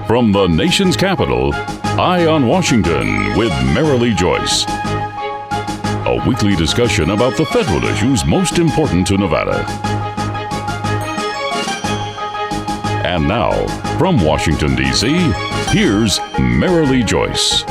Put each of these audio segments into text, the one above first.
From the nation's capital, Eye on Washington with Marilee Joyce. A weekly discussion about the federal issues most important to Nevada. And now, from Washington, D.C., here's Marilee Joyce.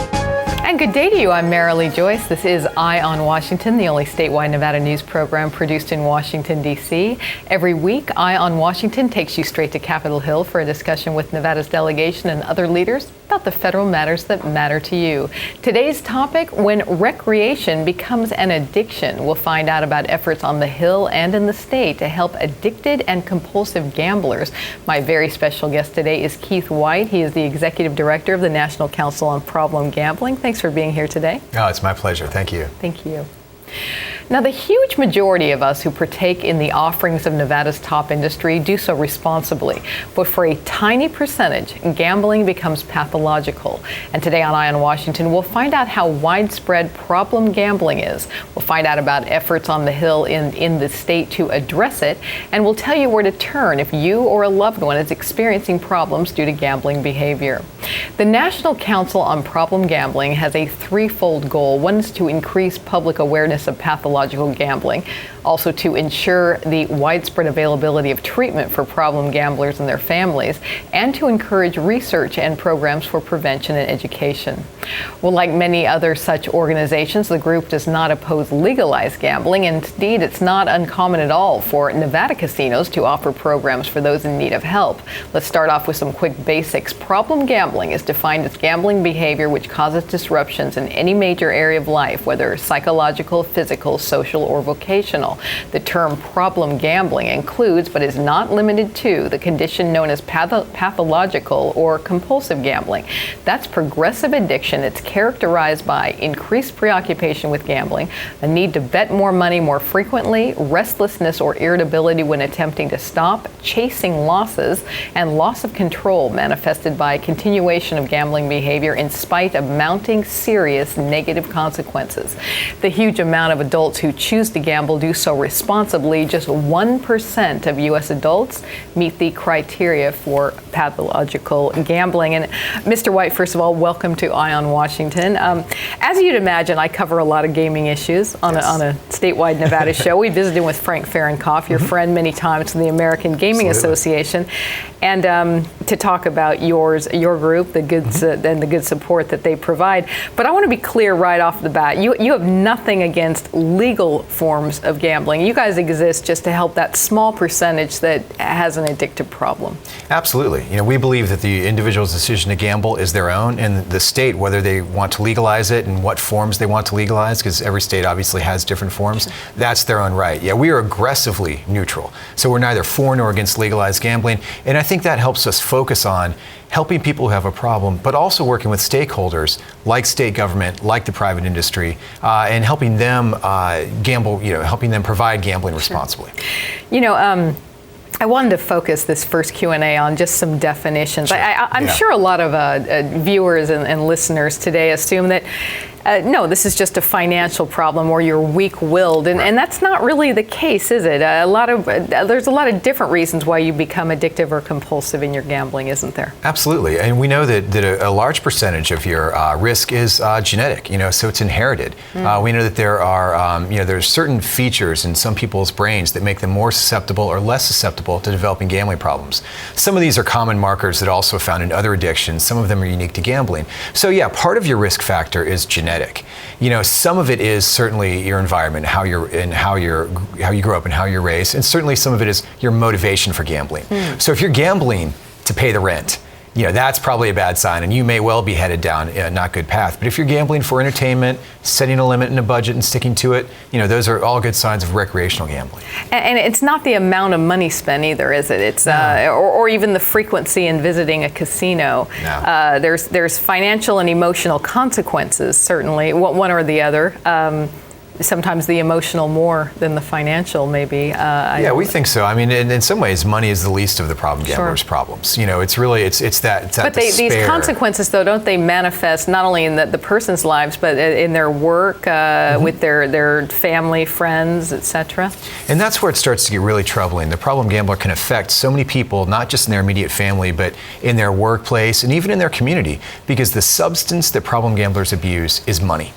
And good day to you. I'm Marilee Joyce. This is Eye on Washington, the only statewide Nevada news program produced in Washington, D.C. Every week, Eye on Washington takes you straight to Capitol Hill for a discussion with Nevada's delegation and other leaders about the federal matters that matter to you. Today's topic, when recreation becomes an addiction. We'll find out about efforts on the Hill and in the state to help addicted and compulsive gamblers. My very special guest today is Keith Whyte. He is the Executive Director of the National Council on Problem Gambling. Thanks for being here today. Oh, it's my pleasure. Thank you. Thank you. Now, the huge majority of us who partake in the offerings of Nevada's top industry do so responsibly. But for a tiny percentage, gambling becomes pathological. And today on Eye on Washington, we'll find out how widespread problem gambling is. We'll find out about efforts on the Hill in the state to address it. And we'll tell you where to turn if you or a loved one is experiencing problems due to gambling behavior. The National Council on Problem Gambling has a threefold goal. One is to increase public awareness of pathological gambling, also to ensure the widespread availability of treatment for problem gamblers and their families, and to encourage research and programs for prevention and education. Well, like many other such organizations, the group does not oppose legalized gambling. Indeed, it's not uncommon at all for Nevada casinos to offer programs for those in need of help. Let's start off with some quick basics. Problem gambling is defined as gambling behavior which causes disruptions in any major area of life, whether psychological, physical, social, or vocational. The term problem gambling includes, but is not limited to, the condition known as pathological or compulsive gambling. That's progressive addiction. It's characterized by increased preoccupation with gambling, a need to bet more money more frequently, restlessness or irritability when attempting to stop, chasing losses, and loss of control manifested by continuation of gambling behavior in spite of mounting serious negative consequences. The huge amount of adults who choose to gamble do so responsibly. Just 1% of U.S. adults meet the criteria for pathological gambling. And Mr. Whyte, first of all, welcome to Eye on Washington. As you'd imagine, I cover a lot of gaming issues on a statewide Nevada show. We visited with Frank Fahrenkopf, your friend many times from the American Gaming Association, and to talk about your group, the good and the good support that they provide. But I want to be clear right off the bat. You have nothing against legal forms of gambling. You guys exist just to help that small percentage that has an addictive problem. Absolutely. We believe that the individual's decision to gamble is their own, and the state, whether they want to legalize it and what forms they want to legalize, because every state obviously has different forms, that's their own right. Yeah, we are aggressively neutral. So we're neither for nor against legalized gambling, and I think that helps us focus on helping people who have a problem, but also working with stakeholders like state government, like the private industry, and helping them helping them provide gambling responsibly. I wanted to focus this first Q&A on just some definitions. Sure. I'm sure a lot of viewers and listeners today assume that no, this is just a financial problem or you're weak-willed, and that's not really the case, is it? There's a lot of different reasons why you become addictive or compulsive in your gambling, isn't there? Absolutely, and we know that a large percentage of your risk is genetic, so it's inherited. We know that there are, there's certain features in some people's brains that make them more susceptible or less susceptible to developing gambling problems. Some of these are common markers that are also found in other addictions. Some of them are unique to gambling. So yeah, part of your risk factor is genetic. Some of it is certainly your environment, how you grew up and how you're raised, and certainly some of it is your motivation for gambling. So if you're gambling to pay the rent, that's probably a bad sign, and you may well be headed down a not good path. But if you're gambling for entertainment, setting a limit and a budget and sticking to it, those are all good signs of recreational gambling. And it's not the amount of money spent either, is it? It's or even the frequency in visiting a casino. No. There's financial and emotional consequences, certainly, one or the other. sometimes the emotional more than the financial, maybe. Yeah, we think so. I mean, in some ways, money is the least of the problem gamblers' problems. You know, it's really it's that. But these consequences, though, don't they manifest not only in the person's lives, but in their work, with their family, friends, etc. And that's where it starts to get really troubling. The problem gambler can affect so many people, not just in their immediate family, but in their workplace and even in their community, because the substance that problem gamblers abuse is money.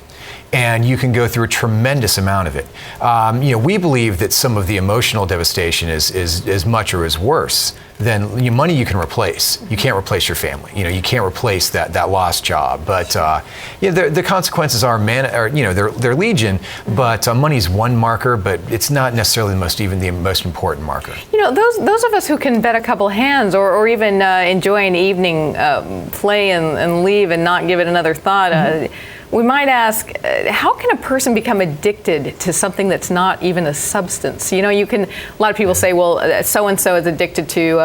And you can go through a tremendous amount of it. You know, we believe that some of the emotional devastation is as much or as worse than money you can replace. You can't replace your family. You know, you can't replace that lost job. But yeah, the consequences are they're legion. But money's one marker, but it's not necessarily the most important marker. You know, those of us who can bet a couple hands or even enjoy an evening play and leave and not give it another thought. We might ask, how can a person become addicted to something that's not even a substance? You know, a lot of people say, well, so-and-so is addicted to,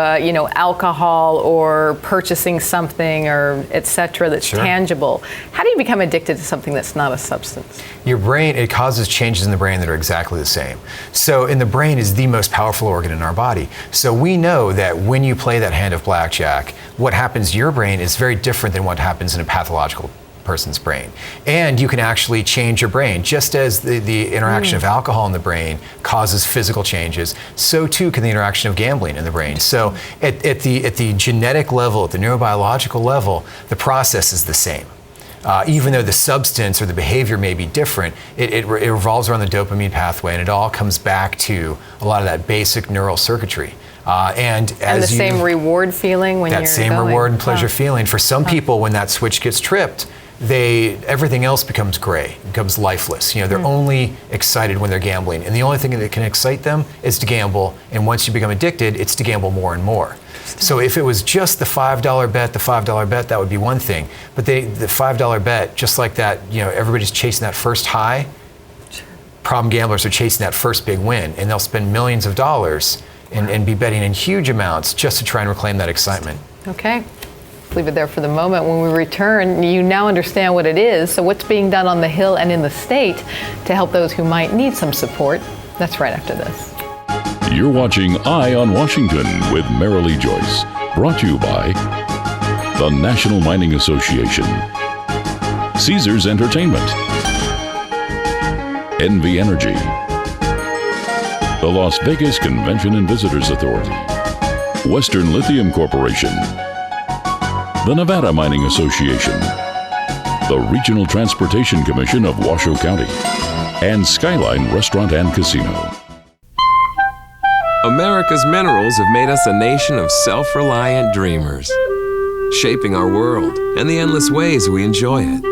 alcohol or purchasing something or et cetera that's tangible. How do you become addicted to something that's not a substance? Your brain, it causes changes in the brain that are exactly the same. So, and the brain is the most powerful organ in our body. So we know that when you play that hand of blackjack, what happens to your brain is very different than what happens in a pathological person's brain. And you can actually change your brain. Just as the interaction of alcohol in the brain causes physical changes, so too can the interaction of gambling in the brain. So at the genetic level, at the neurobiological level, the process is the same. Even though the substance or the behavior may be different, it revolves around the dopamine pathway, and it all comes back to a lot of that basic neural circuitry. And the same reward feeling when you're going. That same reward and pleasure feeling. For some people, when that switch gets tripped, everything else becomes gray, becomes lifeless. You know, they're only excited when they're gambling, and the only thing that can excite them is to gamble. And once you become addicted, it's to gamble more and more. So if it was just the $5 bet, that would be one thing. But the $5 bet, just like that, you know, everybody's chasing that first high. Problem gamblers are chasing that first big win, and they'll spend millions of dollars and be betting in huge amounts just to try and reclaim that excitement. Okay. Leave it there for the moment. When we return, you now understand what it is. So what's being done on the Hill and in the state to help those who might need some support? That's right after this. You're watching Eye on Washington with Marilee Joyce. Brought to you by the National Mining Association, Caesars Entertainment, NV Energy, the Las Vegas Convention and Visitors Authority, Western Lithium Corporation, the Nevada Mining Association, the Regional Transportation Commission of Washoe County, and Skyline Restaurant and Casino. America's minerals have made us a nation of self-reliant dreamers, shaping our world and the endless ways we enjoy it.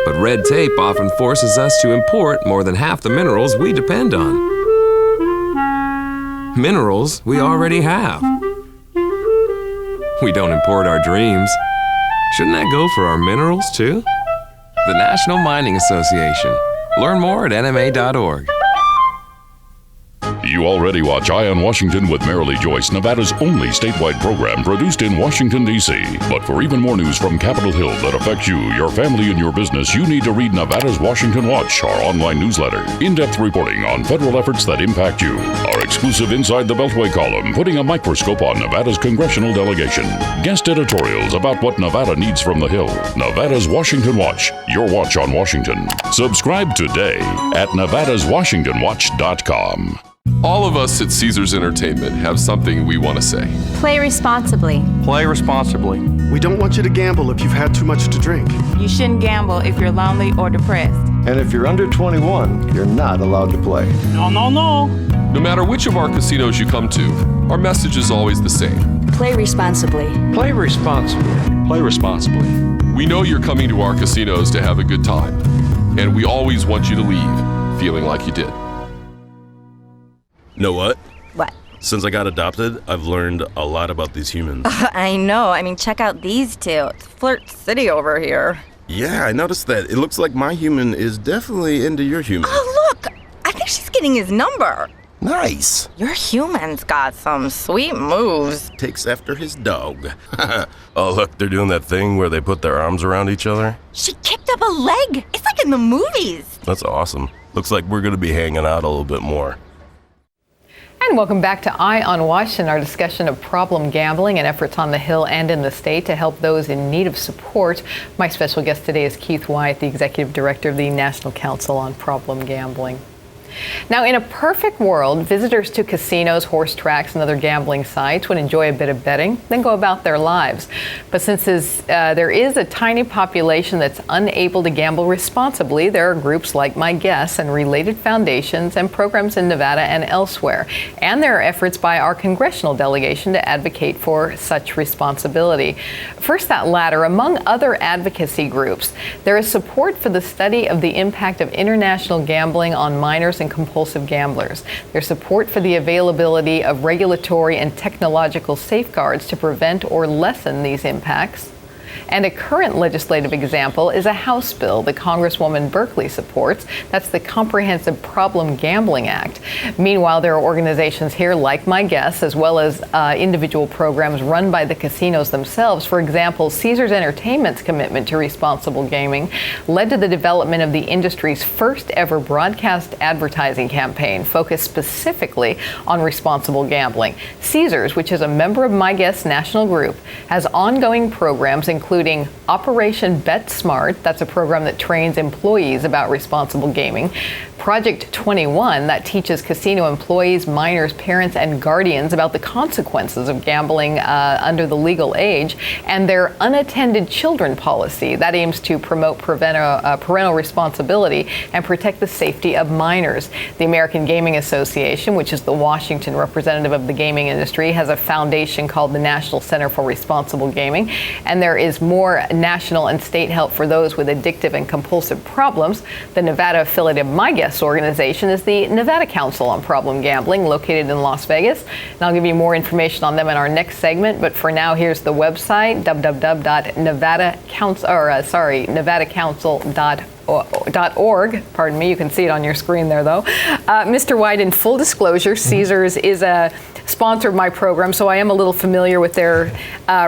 But red tape often forces us to import more than half the minerals we depend on. Minerals we already have. We don't import our dreams. Shouldn't that go for our minerals, too? The National Mining Association. Learn more at nma.org. You already watch Eye on Washington with Marilee Joyce, Nevada's only statewide program produced in Washington, D.C. But for even more news from Capitol Hill that affects you, your family, and your business, you need to read Nevada's Washington Watch, our online newsletter. In-depth reporting on federal efforts that impact you. Our exclusive Inside the Beltway column, putting a microscope on Nevada's congressional delegation. Guest editorials about what Nevada needs from the Hill. Nevada's Washington Watch, your watch on Washington. Subscribe today at nevadaswashingtonwatch.com. All of us at Caesars Entertainment have something we want to say. Play responsibly. Play responsibly. We don't want you to gamble if you've had too much to drink. You shouldn't gamble if you're lonely or depressed. And if you're under 21, you're not allowed to play. No. No matter which of our casinos you come to, our message is always the same. Play responsibly. Play responsibly. Play responsibly. We know you're coming to our casinos to have a good time, and we always want you to leave feeling like you did. Know what? What? Since I got adopted, I've learned a lot about these humans. I know. I mean, check out these two. It's Flirt City over here. Yeah, I noticed that. It looks like my human is definitely into your human. Oh, look! I think she's getting his number. Nice. Your human's got some sweet moves. Takes after his dog. Oh, look, they're doing that thing where they put their arms around each other. She kicked up a leg. It's like in the movies. That's awesome. looks like we're going to be hanging out a little bit more. And welcome back to Eye on Washington, our discussion of problem gambling and efforts on the Hill and in the state to help those in need of support. My special guest today is Keith Whyte, the Executive Director of the National Council on Problem Gambling. Now, in a perfect world, visitors to casinos, horse tracks, and other gambling sites would enjoy a bit of betting, then go about their lives. But since there is a tiny population that's unable to gamble responsibly, there are groups like my guests and related foundations and programs in Nevada and elsewhere. And there are efforts by our congressional delegation to advocate for such responsibility. First, that latter, among other advocacy groups, there is support for the study of the impact of international gambling on minors and compulsive gamblers. There's support for the availability of regulatory and technological safeguards to prevent or lessen these impacts. And a current legislative example is a House bill that Congresswoman Berkeley supports. That's the Comprehensive Problem Gambling Act. Meanwhile, there are organizations here like my guests, as well as individual programs run by the casinos themselves. For example, Caesars Entertainment's commitment to responsible gaming led to the development of the industry's first ever broadcast advertising campaign focused specifically on responsible gambling. Caesars, which is a member of my guests' national group, has ongoing programs including Operation Bet Smart, that's a program that trains employees about responsible gaming. Project 21, that teaches casino employees, minors, parents, and guardians about the consequences of gambling under the legal age. And their unattended children policy, that aims to promote parental responsibility and protect the safety of minors. The American Gaming Association, which is the Washington representative of the gaming industry, has a foundation called the National Center for Responsible Gaming. And there is more national and state help for those with addictive and compulsive problems. The Nevada affiliate of my guest organization is the Nevada Council on Problem Gambling, located in Las Vegas. And I'll give you more information on them in our next segment. But for now, here's the website, nevadacouncil.org. Pardon me, you can see it on your screen there, though. Mr. Whyte, in full disclosure, Caesars is a sponsor of my program, so I am a little familiar with their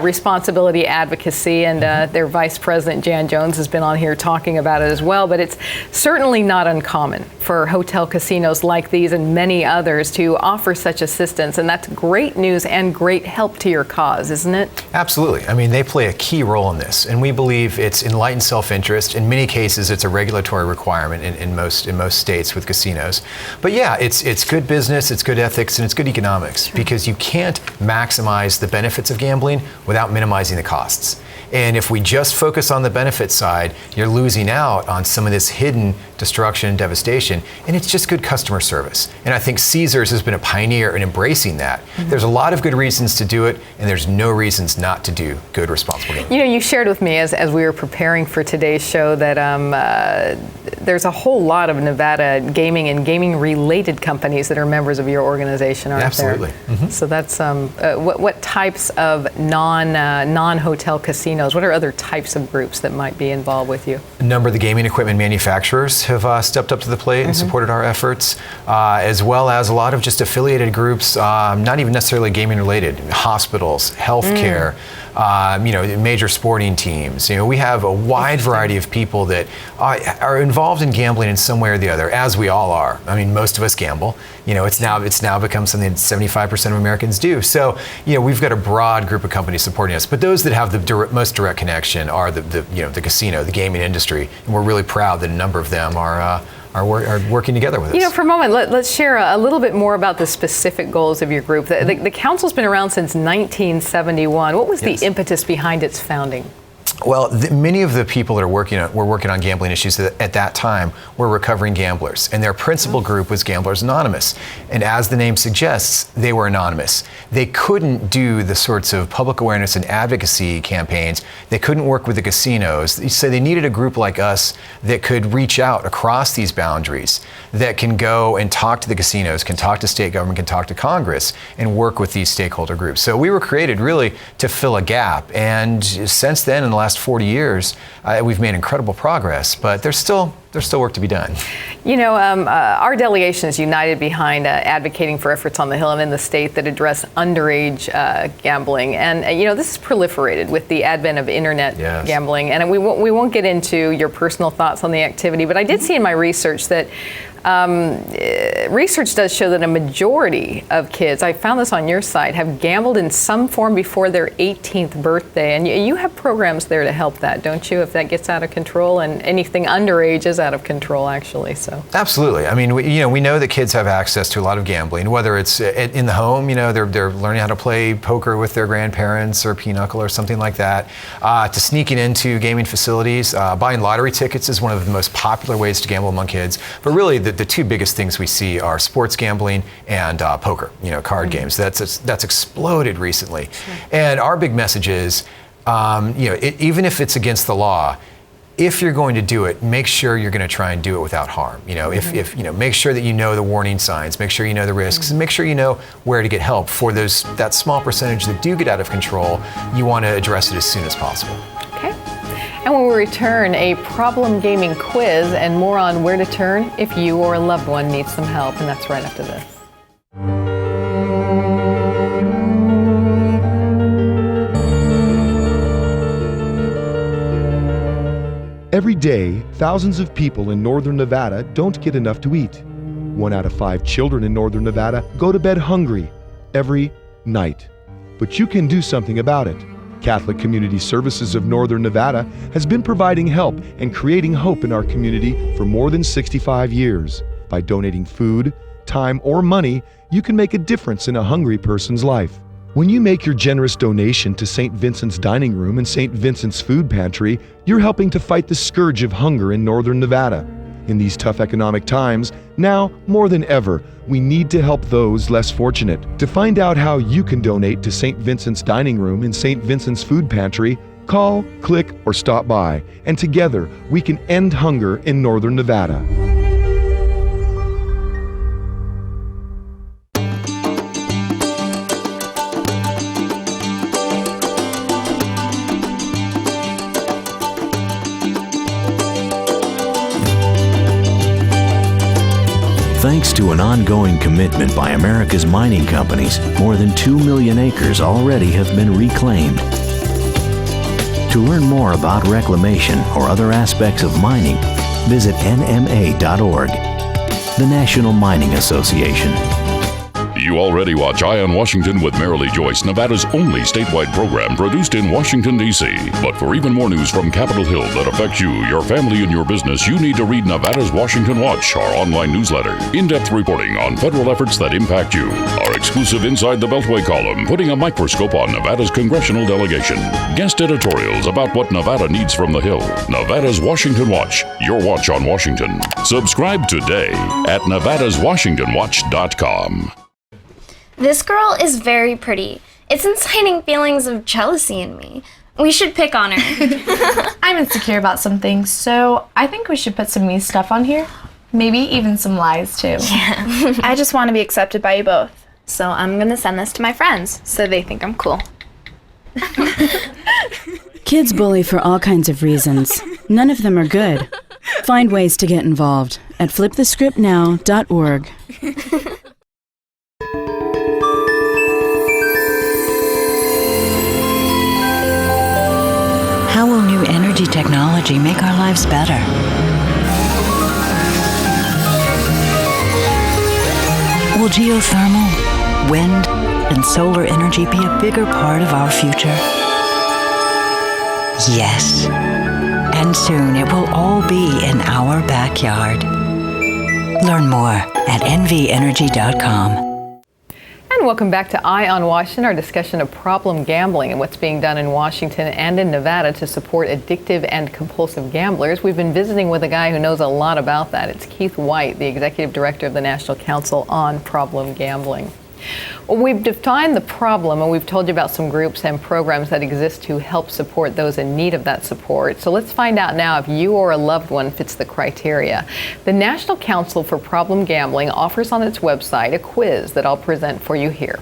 responsibility advocacy, and their Vice President, Jan Jones, has been on here talking about it as well. But it's certainly not uncommon for hotel casinos like these and many others to offer such assistance, and that's great news and great help to your cause, isn't it? Absolutely. I mean, they play a key role in this, and we believe it's enlightened self-interest. In many cases, it's a regulatory requirement in most states with casinos. But yeah, it's good business, it's good ethics, and it's good economics, because you can't maximize the benefits of gambling without minimizing the costs. And if we just focus on the benefit side, you're losing out on some of this hidden destruction and devastation, and it's just good customer service. And I think Caesars has been a pioneer in embracing that. There's a lot of good reasons to do it, and there's no reasons not to do good, responsible gambling. You know, you shared with me as we were preparing for today's show that there's a whole lot of Nevada gaming and gaming-related companies that are members of your organization, aren't there? Absolutely. So that's what types of non-hotel casinos? What are other types of groups that might be involved with you? A number of the gaming equipment manufacturers have stepped up to the plate and supported our efforts, as well as a lot of just affiliated groups, not even necessarily gaming related, hospitals, healthcare, major sporting teams. You know, we have a wide variety of people that are involved in gambling in some way or the other, as we all are. I mean, most of us gamble. You know, it's now become something that 75% of Americans do. So, you know, we've got a broad group of companies supporting us. But those that have the most direct connection are the casino, the gaming industry, and we're really proud that a number of them are working together with us. You know, for a moment, let's share a little bit more about the specific goals of your group. The council's been around since 1971. What was the impetus behind its founding? Well, many of the people that were working on gambling issues at that time were recovering gamblers, and their principal group was Gamblers Anonymous. And as the name suggests, they were anonymous. They couldn't do the sorts of public awareness and advocacy campaigns. They couldn't work with the casinos. So they needed a group like us that could reach out across these boundaries, that can go and talk to the casinos, can talk to state government, can talk to Congress, and work with these stakeholder groups. So we were created really to fill a gap. And since then, in the last 40 years, we've made incredible progress, but there's still work to be done. You know, our delegation is united behind advocating for efforts on the Hill and in the state that address underage gambling. And, you know, this has proliferated with the advent of internet gambling. And we won't get into your personal thoughts on the activity, but I did see in my research that Research does show that a majority of kids, I found this on your site, have gambled in some form before their 18th birthday. And you have programs there to help that, don't you, if that gets out of control? And anything underage is out of control, actually. So absolutely. I mean, we know that kids have access to a lot of gambling, whether it's in the home, they're learning how to play poker with their grandparents or pinochle or something like that, to sneaking into gaming facilities. Buying lottery tickets is one of the most popular ways to gamble among kids. But really, the two biggest things we see are sports gambling and poker, card games. That's exploded recently. And our big message is, even if it's against the law, if you're going to do it, make sure you're going to try and do it without harm. If make sure that you know the warning signs, make sure you know the risks, and make sure you know where to get help. For that small percentage that do get out of control, you want to address it as soon as possible. Okay. And when we return, a problem gaming quiz and more on where to turn if you or a loved one needs some help. And that's right after this. Every day, thousands of people in northern Nevada don't get enough to eat. 1 out of 5 children in northern Nevada go to bed hungry every night. But you can do something about it. Catholic Community Services of Northern Nevada has been providing help and creating hope in our community for more than 65 years. By donating food, time, or money, you can make a difference in a hungry person's life. When you make your generous donation to St. Vincent's Dining Room and St. Vincent's Food Pantry, you're helping to fight the scourge of hunger in Northern Nevada. In these tough economic times, now more than ever, we need to help those less fortunate. To find out how you can donate to St. Vincent's Dining Room and St. Vincent's Food Pantry, call, click, or stop by, and together we can end hunger in Northern Nevada. Thanks to an ongoing commitment by America's mining companies, more than 2 million acres already have been reclaimed. To learn more about reclamation or other aspects of mining, visit nma.org, the National Mining Association. You already watch Eye on Washington with Marilee Joyce, Nevada's only statewide program produced in Washington, D.C. But for even more news from Capitol Hill that affects you, your family, and your business, you need to read Nevada's Washington Watch, our online newsletter. In-depth reporting on federal efforts that impact you. Our exclusive Inside the Beltway column, putting a microscope on Nevada's congressional delegation. Guest editorials about what Nevada needs from the Hill. Nevada's Washington Watch, your watch on Washington. Subscribe today at nevadaswashingtonwatch.com. This girl is very pretty. It's inciting feelings of jealousy in me. We should pick on her. I'm insecure about some things, so I think we should put some me stuff on here. Maybe even some lies, too. Yeah. I just want to be accepted by you both. So I'm going to send this to my friends so they think I'm cool. Kids bully for all kinds of reasons. None of them are good. Find ways to get involved at flipthescriptnow.org. How will new energy technology make our lives better? Will geothermal, wind, and solar energy be a bigger part of our future? Yes. And soon it will all be in our backyard. Learn more at nvenergy.com. And welcome back to Eye on Washington, our discussion of problem gambling and what's being done in Washington and in Nevada to support addictive and compulsive gamblers. We've been visiting with a guy who knows a lot about that. It's Keith Whyte, the Executive Director of the National Council on Problem Gambling. Well, we've defined the problem, and we've told you about some groups and programs that exist to help support those in need of that support. So let's find out now if you or a loved one fits the criteria. The National Council for Problem Gambling offers on its website a quiz that I'll present for you here.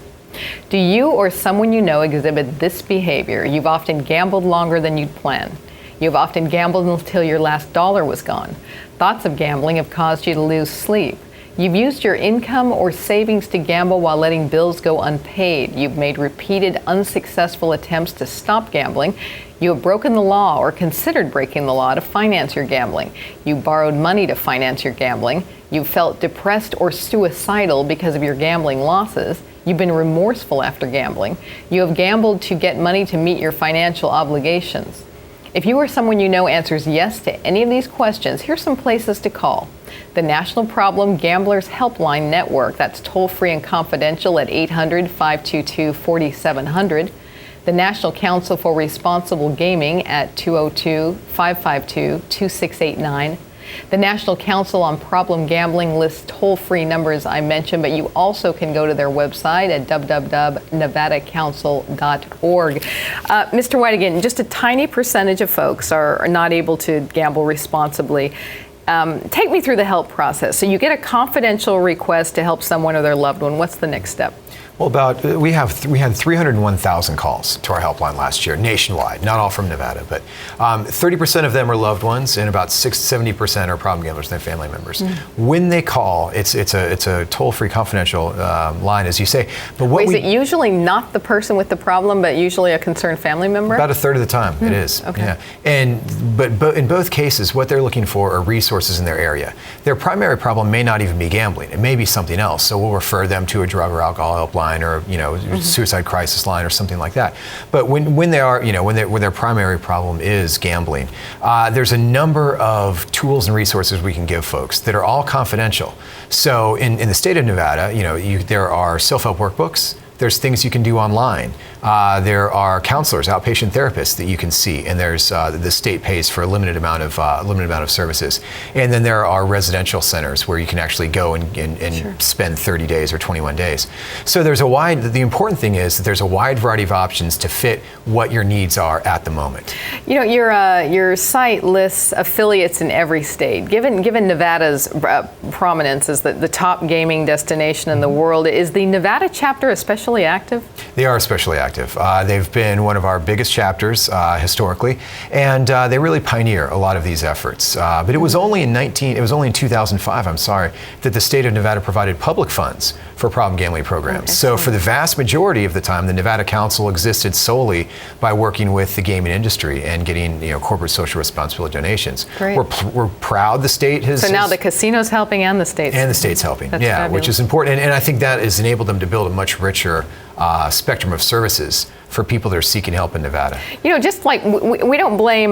Do you or someone you know exhibit this behavior? You've often gambled longer than you'd planned. You've often gambled until your last dollar was gone. Thoughts of gambling have caused you to lose sleep. You've used your income or savings to gamble while letting bills go unpaid. You've made repeated unsuccessful attempts to stop gambling. You have broken the law or considered breaking the law to finance your gambling. You borrowed money to finance your gambling. You felt depressed or suicidal because of your gambling losses. You've been remorseful after gambling. You have gambled to get money to meet your financial obligations. If you or someone you know answers yes to any of these questions, here's some places to call. The National Problem Gamblers Helpline Network, that's toll-free and confidential at 800-522-4700. The National Council for Responsible Gaming at 202-552-2689. The National Council on Problem Gambling lists toll-free numbers I mentioned, but you also can go to their website at www.nevadacouncil.org. Mr. Whyte, again, just a tiny percentage of folks are not able to gamble responsibly. Take me through the help process. So you get a confidential request to help someone or their loved one. What's the next step? Well, we had 301,000 calls to our helpline last year, nationwide, not all from Nevada, but 30% of them are loved ones, and about 70% are problem gamblers and their family members. When they call, it's a toll-free, confidential line, as you say. But is it usually not the person with the problem, but usually a concerned family member? About a third of the time, it is. Okay. Yeah. But in both cases, what they're looking for are resources in their area. Their primary problem may not even be gambling; it may be something else. So we'll refer them to a drug or alcohol helpline, or suicide crisis line or something like that. But when their primary problem is gambling, there's a number of tools and resources we can give folks that are all confidential. So in the state of Nevada, there are self-help workbooks. There's things you can do online. There are counselors, outpatient therapists that you can see, and there's the state pays for a limited amount of services. And then there are residential centers where you can actually go and spend 30 days or 21 days. So the important thing is that there's a wide variety of options to fit what your needs are at the moment. Your site lists affiliates in every state. Given Nevada's prominence as the top gaming destination in the world, is the Nevada chapter especially active? They are especially active. They've been one of our biggest chapters historically, and they really pioneer a lot of these efforts. But it was only in 2005, that the state of Nevada provided public funds for problem gambling programs. So for the vast majority of the time, the Nevada Council existed solely by working with the gaming industry and getting corporate social responsibility donations. Great. We're proud the state has. So now the casino's helping and the state's. And the state's helping. That's yeah, fabulous. Which is important, and I think that has enabled them to build a much richer spectrum of services for people that are seeking help in Nevada. Just like we don't blame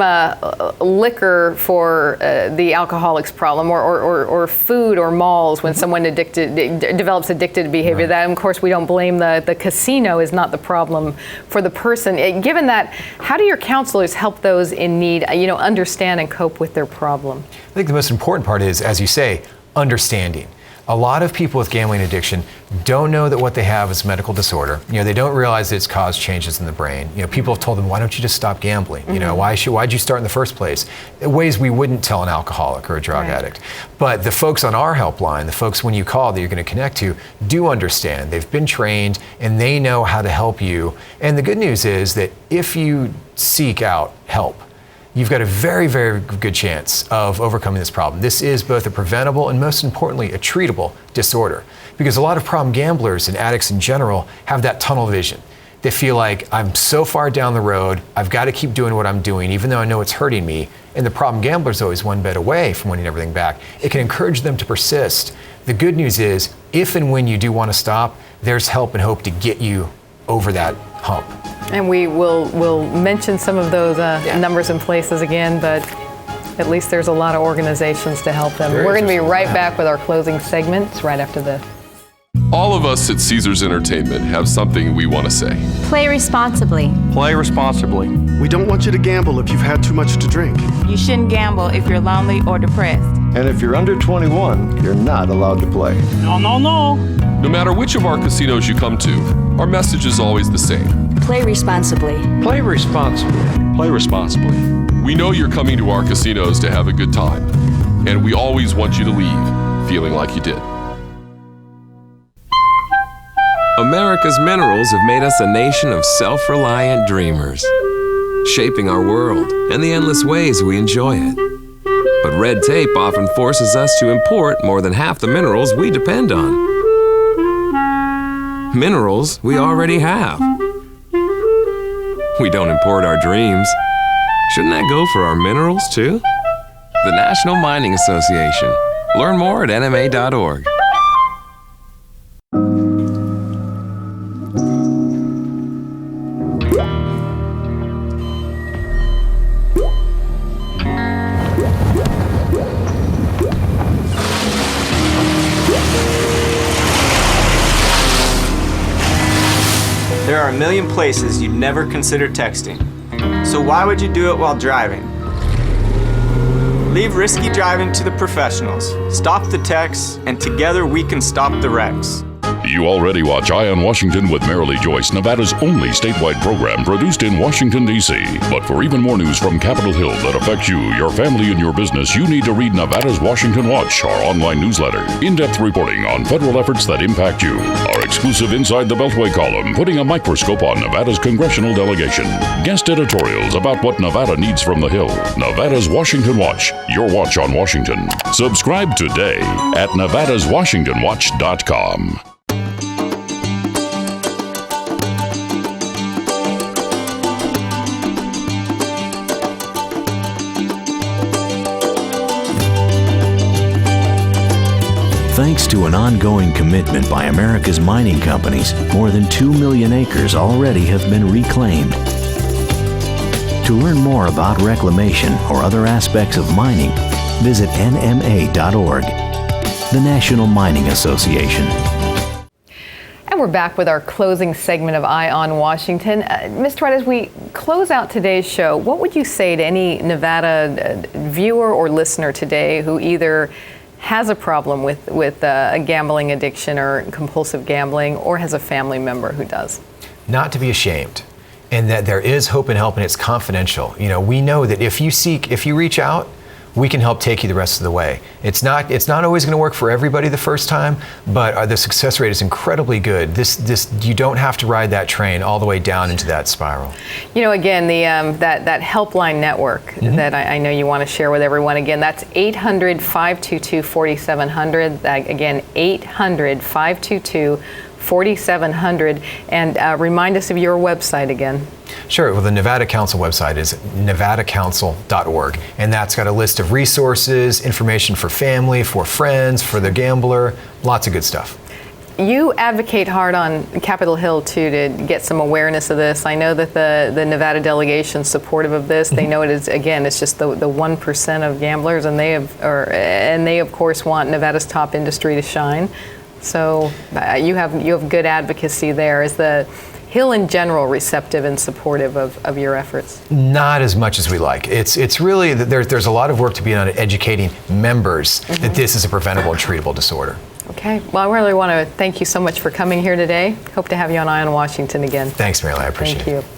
liquor for the alcoholics problem, or food or malls when someone develops addicted behavior. Right. That, of course, we don't blame the casino is not the problem for the person. Given that, how do your counselors help those in need, understand and cope with their problem? I think the most important part is, as you say, understanding. A lot of people with gambling addiction don't know that what they have is a medical disorder. They don't realize that it's caused changes in the brain. People have told them, why don't you just stop gambling? Why'd you start in the first place? Ways we wouldn't tell an alcoholic or a drug addict. But the folks on our helpline, the folks when you call that you're going to connect to, do understand. They've been trained and they know how to help you. And the good news is that if you seek out help, you've got a very, very good chance of overcoming this problem. This is both a preventable and, most importantly, a treatable disorder. Because a lot of problem gamblers and addicts in general have that tunnel vision. They feel like, I'm so far down the road, I've got to keep doing what I'm doing, even though I know it's hurting me. And the problem gambler is always one bet away from winning everything back. It can encourage them to persist. The good news is, if and when you do want to stop, there's help and hope to get you over that hump. And we'll mention some of those numbers and places again, but at least there's a lot of organizations to help them. We're going to be right back with our closing segments right after this. All of us at Caesars Entertainment have something we want to say. Play responsibly. Play responsibly. We don't want you to gamble if you've had too much to drink. You shouldn't gamble if you're lonely or depressed. And if you're under 21, you're not allowed to play. No. No matter which of our casinos you come to, our message is always the same. Play responsibly. Play responsibly. Play responsibly. We know you're coming to our casinos to have a good time, and we always want you to leave feeling like you did. America's minerals have made us a nation of self-reliant dreamers, shaping our world and the endless ways we enjoy it. But red tape often forces us to import more than half the minerals we depend on. Minerals we already have. We don't import our dreams, Shouldn't that go for our minerals, too? The National Mining Association. Learn more at nma.org. There are a million places you'd never consider texting. So why would you do it while driving? Leave risky driving to the professionals. Stop the texts, and together we can stop the wrecks. You already watch Eye on Washington with Marilee Joyce, Nevada's only statewide program produced in Washington, D.C. But for even more news from Capitol Hill that affects you, your family, and your business, you need to read Nevada's Washington Watch, our online newsletter. In-depth reporting on federal efforts that impact you. Our exclusive Inside the Beltway column, putting a microscope on Nevada's congressional delegation. Guest editorials about what Nevada needs from the Hill. Nevada's Washington Watch, your watch on Washington. Subscribe today at nevadaswashingtonwatch.com. Thanks to an ongoing commitment by America's mining companies, more than 2 million acres already have been reclaimed. To learn more about reclamation or other aspects of mining, visit nma.org, the National Mining Association. And we're back with our closing segment of Eye on Washington. Mr. Whyte, as we close out today's show, what would you say to any Nevada viewer or listener today who either has a problem with a gambling addiction or compulsive gambling, or has a family member who does? Not to be ashamed, and that there is hope and help, and it's confidential. You know, we know that if you reach out, we can help take you the rest of the way. It's not always going to work for everybody the first time, but the success rate is incredibly good. You don't have to ride that train all the way down into that spiral. You know, again, the that helpline network that I know you want to share with everyone. Again, that's 800-522-4700. Again, 800-522-4700. And remind us of your website again. Sure. Well, the Nevada Council website is nevadacouncil.org, and that's got a list of resources, information for family, for friends, for the gambler, lots of good stuff. You advocate hard on Capitol Hill, too, to get some awareness of this. I know that the Nevada delegation is supportive of this. They know it is, again, it's just the 1% of gamblers, and they of course want Nevada's top industry to shine. So you have good advocacy there. Is the Hill in general receptive and supportive of your efforts? Not as much as we like. It's really, there's a lot of work to be done at educating members that this is a preventable and treatable disorder. Okay. Well, I really want to thank you so much for coming here today. Hope to have you on Eye on Washington again. Thanks, Marilee. I appreciate it. Thank you.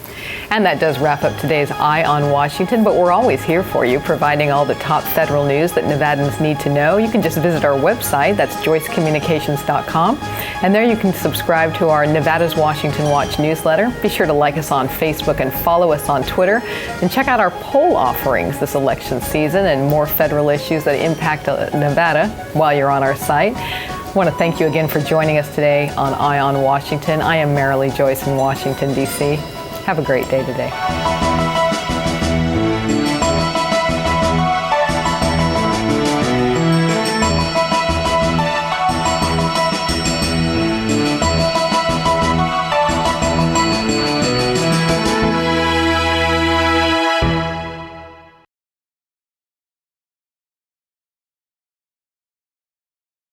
And that does wrap up today's Eye on Washington, but we're always here for you, providing all the top federal news that Nevadans need to know. You can just visit our website, that's joycecommunications.com, and there you can subscribe to our Nevada's Washington Watch newsletter. Be sure to like us on Facebook and follow us on Twitter, and check out our poll offerings this election season and more federal issues that impact Nevada while you're on our site. I want to thank you again for joining us today on Eye on Washington. I am Marilee Joyce in Washington, D.C. Have a great day today.